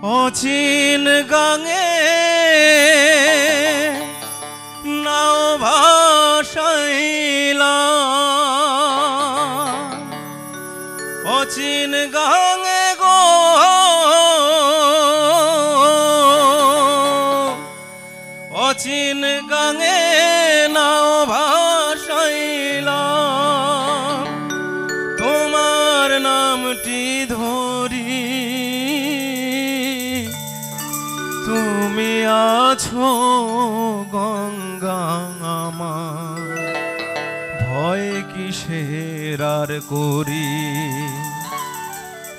অচিন গাঙে নাও ভাসাইলা, অচিন গাঙে গো অচিন গাঙে নাও ভাসাইলা, তোমার নামটি ধরি তুমি আছো গঙ্গা আমার, ভয় কিসের আর করি।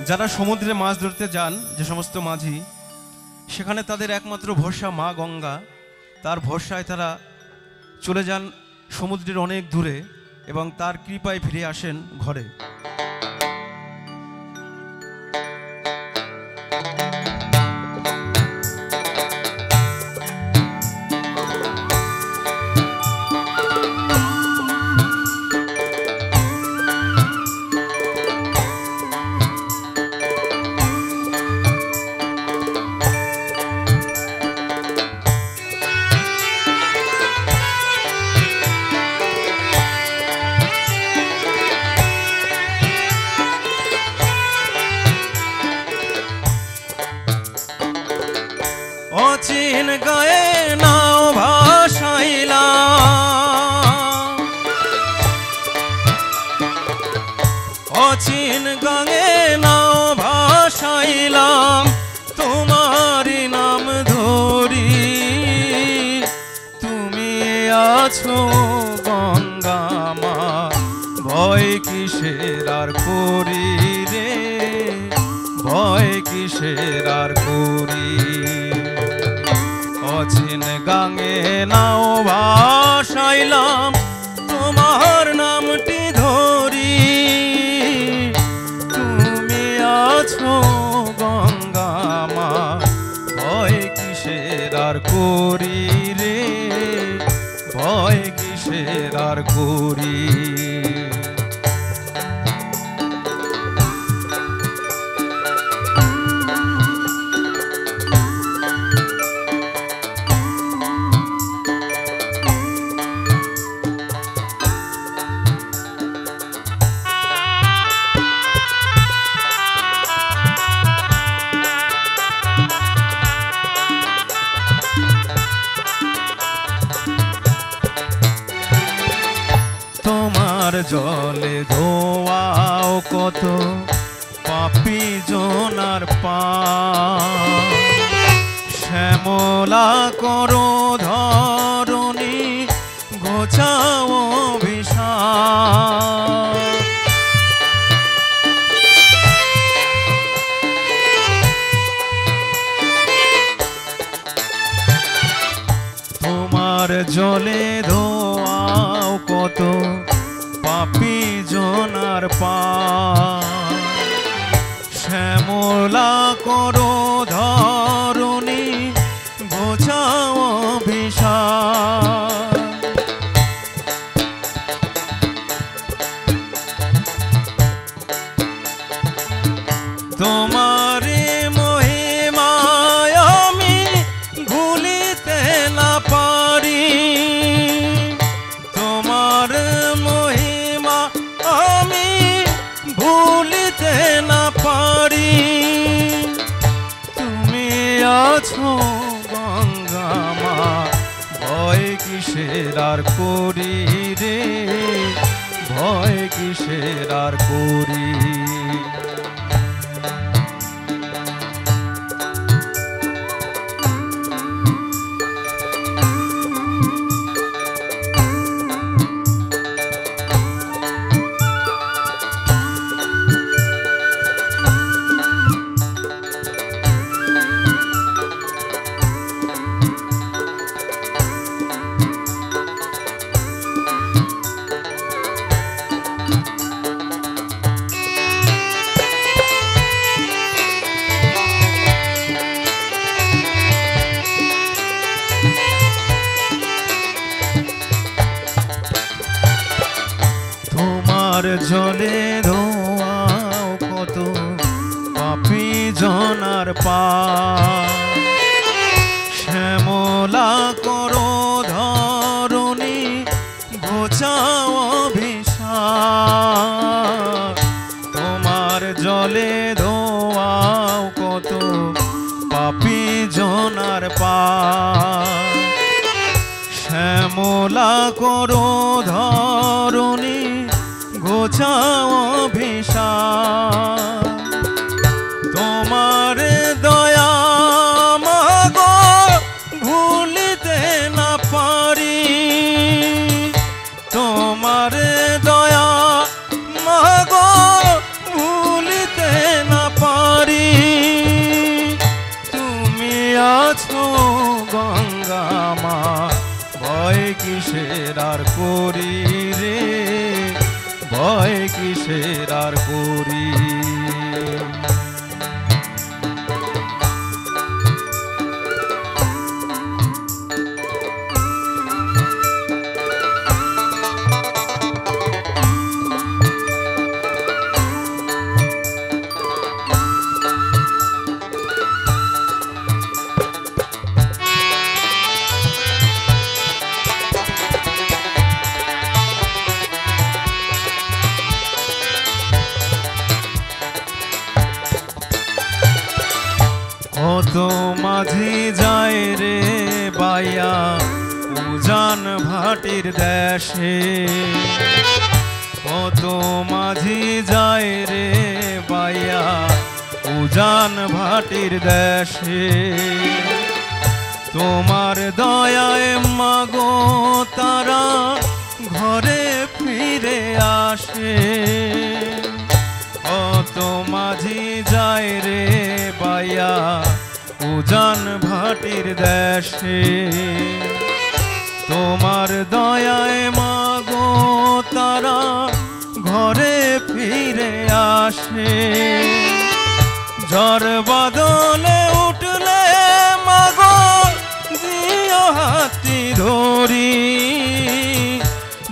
যারা সমুদ্রে মাছ ধরতে যান, যে সমস্ত মাঝি, সেখানে তাদের একমাত্র ভরসা মা গঙ্গা। তার ভরসায় তারা চলে যান সমুদ্রের অনেক দূরে এবং তার কৃপায় ফিরে আসেন ঘরে। অচিন গায়ে নাও ভাসাইলাম, অচিন গায়ে নাও ভাসাইলাম, তোমারই নাম ধরি তুমি আছো গঙ্গা মা, ভয় কিসের আর করি রে, ভয় কিসের আর করি। অচিন গাঙে নাও ভাসাইলাম, তোমার নামটি ধরি তুমি আছো গঙ্গা মা, ভয় কিসের আর করি রে, ভয় কিসের আর করি। তোমার জলে ধোয়াও কত পাপী জনার পা, শ্যামলা করো ধরণী ঘোচাও অভিশাপ। তোমার জলে ধোয়াও কত পাপী জনার পা, শ্যামলা করো ধরণী ঘোচাও অভিশাপ। তোমারে মহিমায় আমি ভুলিতে না পারি, তোমার মহিমা আমি ভুলিতে না পারি, তুমি আছো গঙ্গা মা, ভয় কিসের আর করি রে, ভয় কিসের আর করি। জলে ধোয়াও কত পাপী জনার পা শ্যামলা করো ধরণী ঘোচাও অভিশাপ তোমার জলে ধোয়াও কত পাপী জনার পা শ্যামলা করো ধরণী ঘোচাও অভিশাপ তোমার দয়া মাগো ভুলিতে না পারি তোমার দয়া মাগো ভুলিতে না পারি তুমি আছো গঙ্গা মা ভয় কিসের আর করি রে ভয় কিসের আর করি কত মাঝি যায় রে বাইয়া উজান ভাটির দেশে কত মাঝি যায় রে বাইয়া উজান ভাটির দেশে তোমার দয়ায় মাগো তারা ঘরে ফিরে আসে কত মাঝি যায় রে বাইয়া উজান ভাটির দেশে তোমার দয়ায় মাগো তারা ঘরে ফিরে আসে ঝড় বাদলে উঠলে মাগো দিও হাতি ধরি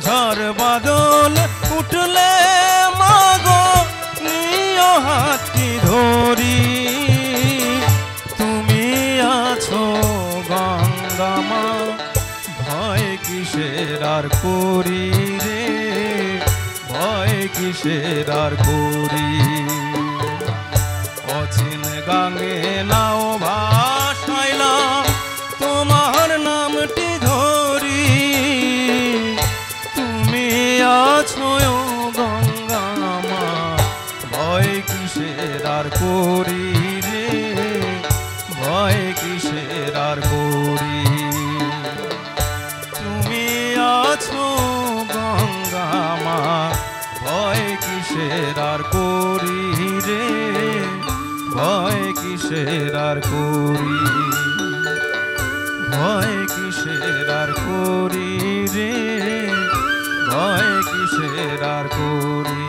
ঝড় বাদল উঠলে মাগো নিও হাতি ধরি তুমি আছো গঙ্গা মা ভয় কিসের আর করি রে ভয় কিসের আর করি অচিন গাঙ্গে নাও ভাসাইলাম তোমার নামটি ধরি তুমি আছো গঙ্গা মা ভয় কিসের আর করি রে ভয় কিসের আর করি তুমি আছো গঙ্গা মা ভয় কিসের আর করি রে ভয় কিসের আর করি ভয় কিসের আর করি রে ভয় কিসের আর করি